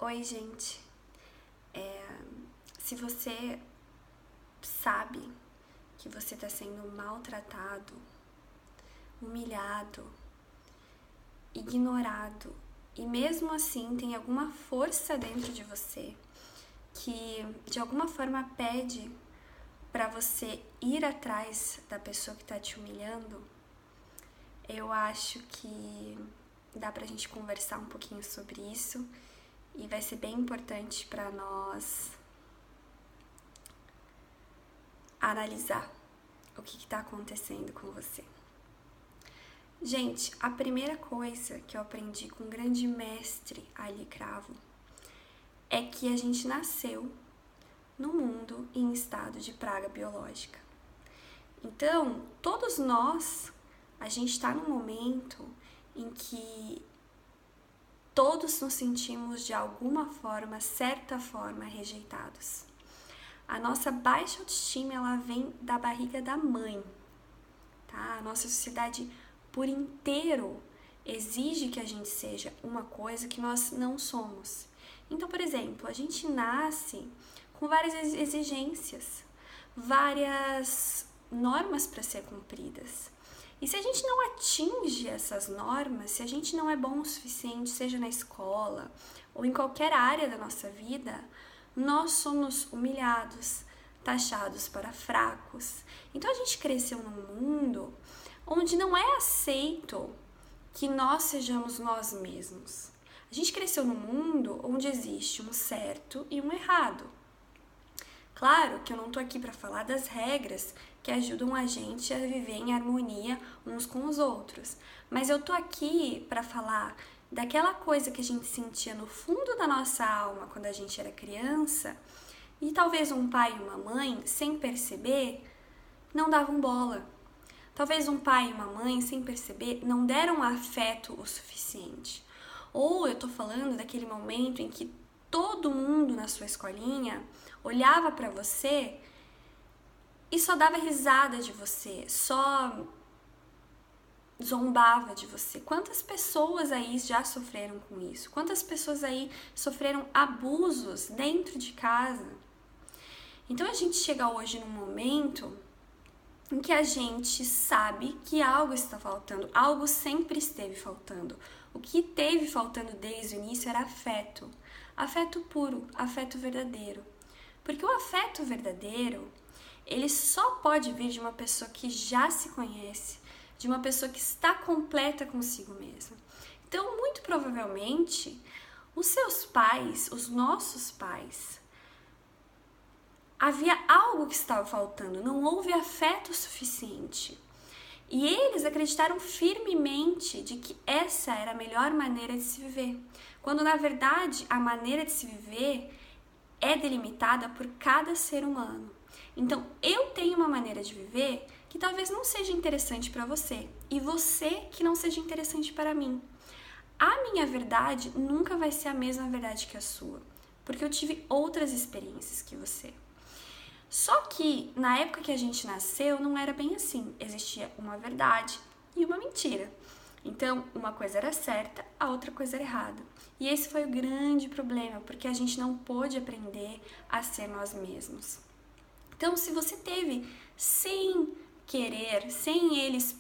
Oi, gente. Se você sabe que você está sendo maltratado, humilhado, ignorado e mesmo assim tem alguma força dentro de você que de alguma forma pede para você ir atrás da pessoa que está te humilhando, eu acho que dá pra gente conversar um pouquinho sobre isso e vai ser bem importante para nós analisar o que está acontecendo com você. Gente, a primeira coisa que eu aprendi com o grande mestre Ali Cravo é que a gente nasceu no mundo em estado de praga biológica. Então, todos nós, a gente está num momento em que todos nos sentimos de alguma forma, certa forma, rejeitados. A nossa baixa autoestima, ela vem da barriga da mãe, tá? A nossa sociedade por inteiro exige que a gente seja uma coisa que nós não somos. Então, por exemplo, a gente nasce com várias exigências, várias normas para ser cumpridas. E se a gente não atinge essas normas, se a gente não é bom o suficiente, seja na escola ou em qualquer área da nossa vida, nós somos humilhados, taxados para fracos. Então a gente cresceu num mundo onde não é aceito que nós sejamos nós mesmos. A gente cresceu num mundo onde existe um certo e um errado. Claro que eu não tô aqui para falar das regras que ajudam a gente a viver em harmonia uns com os outros, mas eu tô aqui para falar daquela coisa que a gente sentia no fundo da nossa alma quando a gente era criança e talvez um pai e uma mãe, sem perceber, não davam bola. Talvez um pai e uma mãe, sem perceber, não deram afeto o suficiente. Ou eu tô falando daquele momento em que todo mundo na sua escolinha olhava para você e só dava risada de você, só zombava de você. Quantas pessoas aí já sofreram com isso? Quantas pessoas aí sofreram abusos dentro de casa? Então a gente chega hoje num momento em que a gente sabe que algo está faltando, algo sempre esteve faltando. O que teve faltando desde o início era afeto. Afeto puro, afeto verdadeiro. Porque o afeto verdadeiro, ele só pode vir de uma pessoa que já se conhece, de uma pessoa que está completa consigo mesma. Então, muito provavelmente, os seus pais, os nossos pais, havia algo que estava faltando, não houve afeto suficiente. E eles acreditaram firmemente de que essa era a melhor maneira de se viver, quando na verdade a maneira de se viver é delimitada por cada ser humano. Então, eu tenho uma maneira de viver que talvez não seja interessante para você e você que não seja interessante para mim. A minha verdade nunca vai ser a mesma verdade que a sua, porque eu tive outras experiências que você. Só que na época que a gente nasceu não era bem assim. Existia uma verdade e uma mentira. Então, uma coisa era certa, a outra coisa era errada. E esse foi o grande problema, porque a gente não pôde aprender a ser nós mesmos. Então, se você teve sem querer, sem eles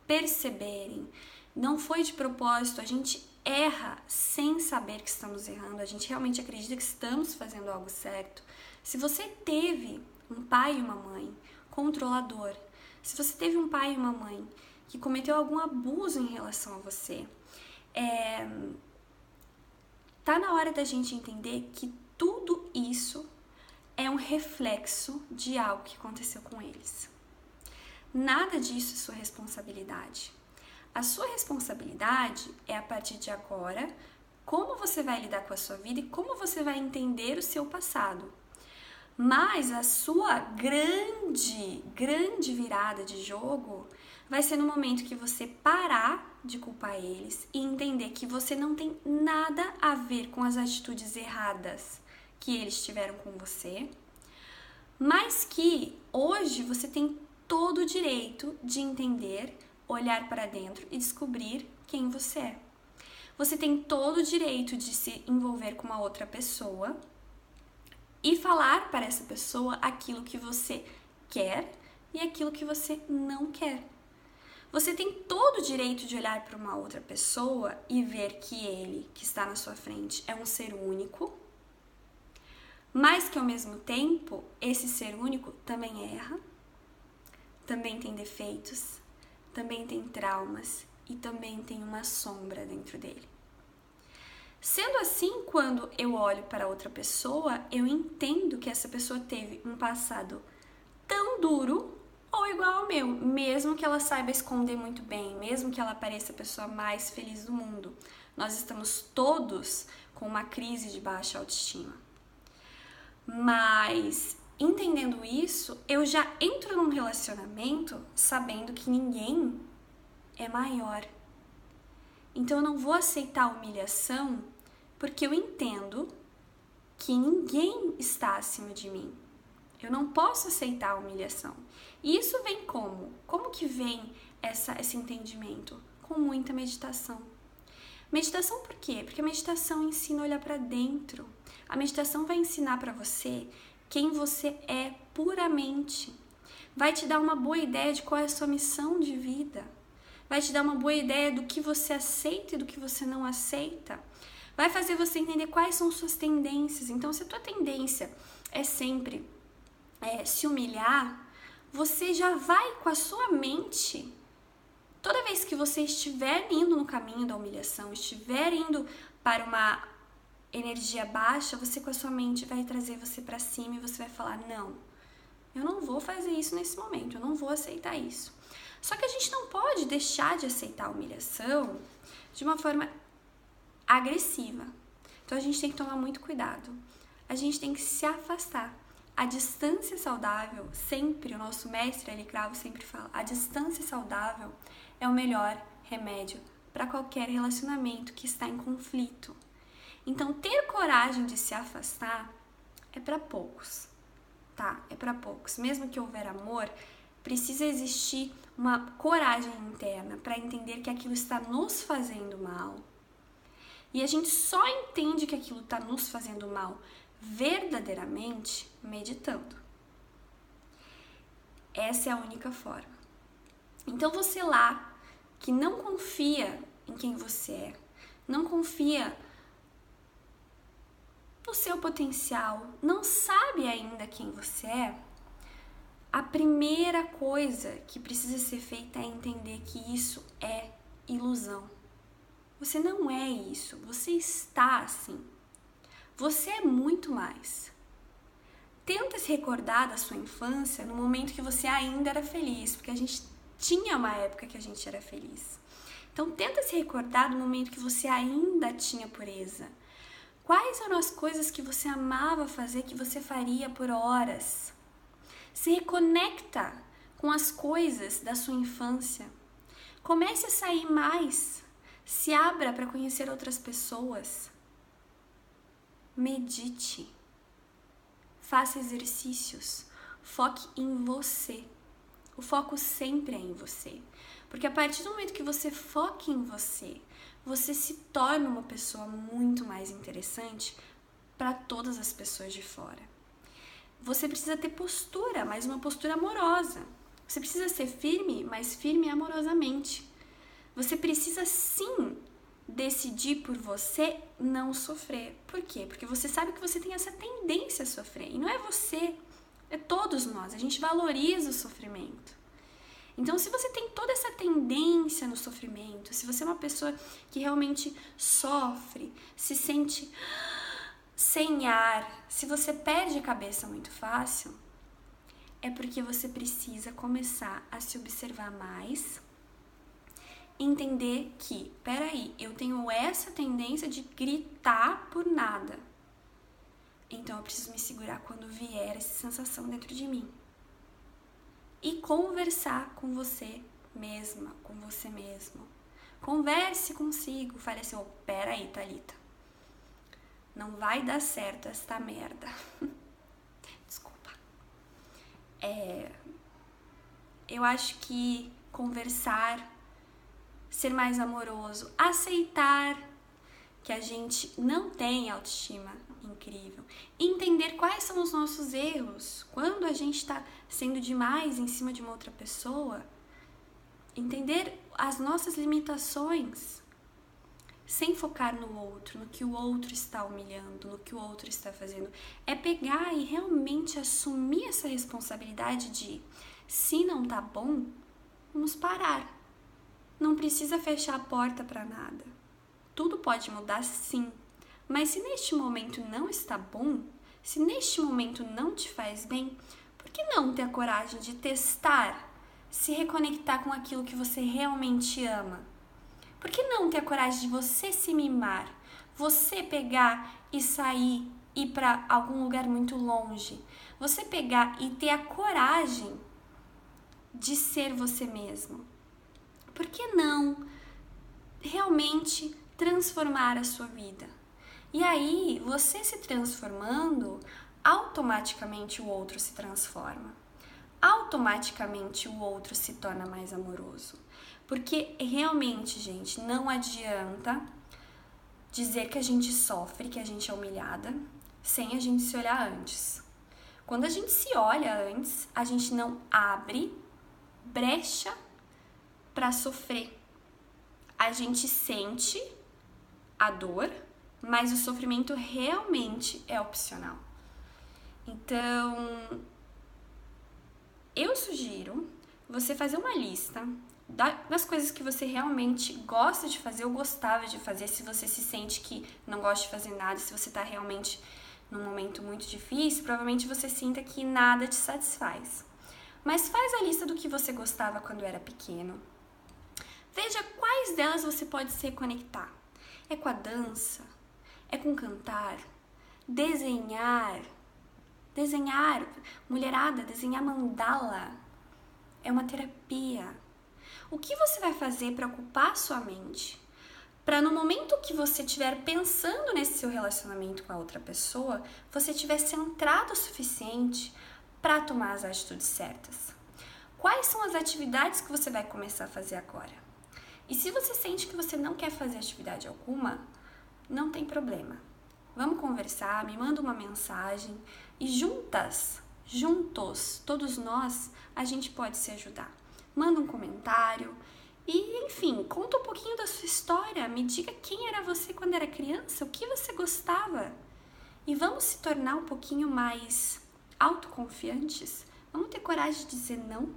perceberem, não foi de propósito, a gente erra sem saber que estamos errando, a gente realmente acredita que estamos fazendo algo certo. Se você teve um pai e uma mãe controlador, se você teve um pai e uma mãe que cometeu algum abuso em relação a você, tá na hora da gente entender que tudo isso é um reflexo de algo que aconteceu com eles. Nada disso é sua responsabilidade. A sua responsabilidade é, a partir de agora, como você vai lidar com a sua vida e como você vai entender o seu passado. Mas a sua grande virada de jogo vai ser no momento que você parar de culpar eles e entender que você não tem nada a ver com as atitudes erradas que eles tiveram com você, mas que hoje você tem todo o direito de entender, olhar para dentro e descobrir quem você é. você tem todo o direito de se envolver com uma outra pessoa e falar para essa pessoa aquilo que você quer e aquilo que você não quer. Você tem todo o direito de olhar para uma outra pessoa e ver que ele, que está na sua frente, é um ser único, mas que ao mesmo tempo, esse ser único também erra, também tem defeitos, também tem traumas e também tem uma sombra dentro dele. Sendo assim, quando eu olho para outra pessoa, eu entendo que essa pessoa teve um passado tão duro ou igual ao meu, mesmo que ela saiba esconder muito bem, mesmo que ela pareça a pessoa mais feliz do mundo. Nós estamos todos com uma crise de baixa autoestima. Mas, entendendo isso, eu já entro num relacionamento sabendo que ninguém é maior. Então eu não vou aceitar a humilhação porque eu entendo que ninguém está acima de mim. Eu não posso aceitar a humilhação. E isso vem como? Como que vem esse entendimento? Com muita meditação. Meditação por quê? Porque a meditação ensina a olhar para dentro. A meditação vai ensinar para você quem você é puramente. Vai te dar uma boa ideia de qual é a sua missão de vida. Vai te dar uma boa ideia do que você aceita e do que você não aceita. Vai fazer você entender quais são suas tendências. Então, se a tua tendência é sempre se humilhar, você já vai com a sua mente, toda vez que você estiver indo no caminho da humilhação, estiver indo para uma energia baixa, você com a sua mente vai trazer você para cima e você vai falar, não, eu não vou fazer isso nesse momento, eu não vou aceitar isso. Só que a gente não pode deixar de aceitar a humilhação de uma forma agressiva. Então a gente tem que tomar muito cuidado. A gente tem que se afastar. A distância saudável, sempre, o nosso mestre Ali Cravo sempre fala, a distância saudável é o melhor remédio para qualquer relacionamento que está em conflito. Então, ter coragem de se afastar é para poucos, tá? É para poucos. Mesmo que houver amor, precisa existir uma coragem interna para entender que aquilo está nos fazendo mal. E a gente só entende que aquilo está nos fazendo mal verdadeiramente meditando. Essa é a única forma. Então você lá, que não confia em quem você é, não confia no seu potencial, não sabe ainda quem você é, a primeira coisa que precisa ser feita é entender que isso é ilusão. Você não é isso, você está assim. Você é muito mais. Tenta se recordar da sua infância no momento que você ainda era feliz, porque a gente tinha uma época que a gente era feliz. Então tenta se recordar do momento que você ainda tinha pureza. Quais eram as coisas que você amava fazer, que você faria por horas? Se reconecta com as coisas da sua infância. Comece a sair mais. Se abra para conhecer outras pessoas. Medite, faça exercícios, foque em você. O foco sempre é em você, porque a partir do momento que você foca em você, você se torna uma pessoa muito mais interessante para todas as pessoas de fora. Você precisa ter postura, mas uma postura amorosa. Você precisa ser firme, mas firme amorosamente. Você precisa sim decidir por você não sofrer. Por quê? Porque você sabe que você tem essa tendência a sofrer. E não é você, é todos nós. A gente valoriza o sofrimento. Então, se você tem toda essa tendência no sofrimento, se você é uma pessoa que realmente sofre, se sente sem ar, se você perde a cabeça muito fácil, é porque você precisa começar a se observar mais, entender que, peraí, eu tenho essa tendência de gritar por nada. Então eu preciso me segurar quando vier essa sensação dentro de mim. E conversar com você mesma, com você mesmo. Converse consigo, fale assim, peraí, Thalita, não vai dar certo esta merda. Desculpa. Eu acho que conversar, ser mais amoroso, aceitar que a gente não tem autoestima incrível. Entender quais são os nossos erros, quando a gente está sendo demais em cima de uma outra pessoa. Entender as nossas limitações, sem focar no outro, no que o outro está humilhando, no que o outro está fazendo. É pegar e realmente assumir essa responsabilidade de, se não tá bom, vamos parar. Não precisa fechar a porta para nada. Tudo pode mudar, sim. Mas se neste momento não está bom, se neste momento não te faz bem, por que não ter a coragem de testar, se reconectar com aquilo que você realmente ama? Por que não ter a coragem de você se mimar? Você pegar e sair, ir para algum lugar muito longe? Você pegar e ter a coragem de ser você mesmo? Por que não realmente transformar a sua vida? E aí, você se transformando, automaticamente o outro se transforma. Automaticamente o outro se torna mais amoroso. Porque realmente, gente, não adianta dizer que a gente sofre, que a gente é humilhada, sem a gente se olhar antes. Quando a gente se olha antes, a gente não abre brecha para sofrer. A gente sente a dor, mas o sofrimento realmente é opcional. Então, eu sugiro você fazer uma lista das coisas que você realmente gosta de fazer ou gostava de fazer, se você se sente que não gosta de fazer nada, se você está realmente num momento muito difícil, provavelmente você sinta que nada te satisfaz. Mas faz a lista do que você gostava quando era pequeno. Veja quais delas você pode se reconectar. É com a dança? É com cantar? Desenhar? Mulherada, desenhar mandala é uma terapia. O que você vai fazer para ocupar a sua mente? Para no momento que você estiver pensando nesse seu relacionamento com a outra pessoa, você estiver centrado o suficiente para tomar as atitudes certas. Quais são as atividades que você vai começar a fazer agora? E se você sente que você não quer fazer atividade alguma, não tem problema. Vamos conversar, me manda uma mensagem e juntos, todos nós, a gente pode se ajudar. Manda um comentário e, enfim, conta um pouquinho da sua história. Me diga quem era você quando era criança, o que você gostava. E vamos se tornar um pouquinho mais autoconfiantes. Vamos ter coragem de dizer não.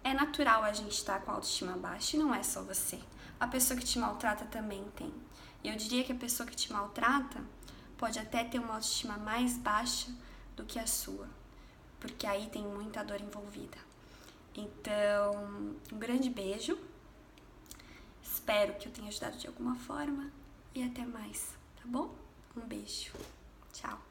É natural a gente estar com a autoestima baixa e não é só você. A pessoa que te maltrata também tem. E eu diria que a pessoa que te maltrata pode até ter uma autoestima mais baixa do que a sua, porque aí tem muita dor envolvida. Então, um grande beijo. Espero que eu tenha ajudado de alguma forma e até mais, tá bom? Um beijo. Tchau.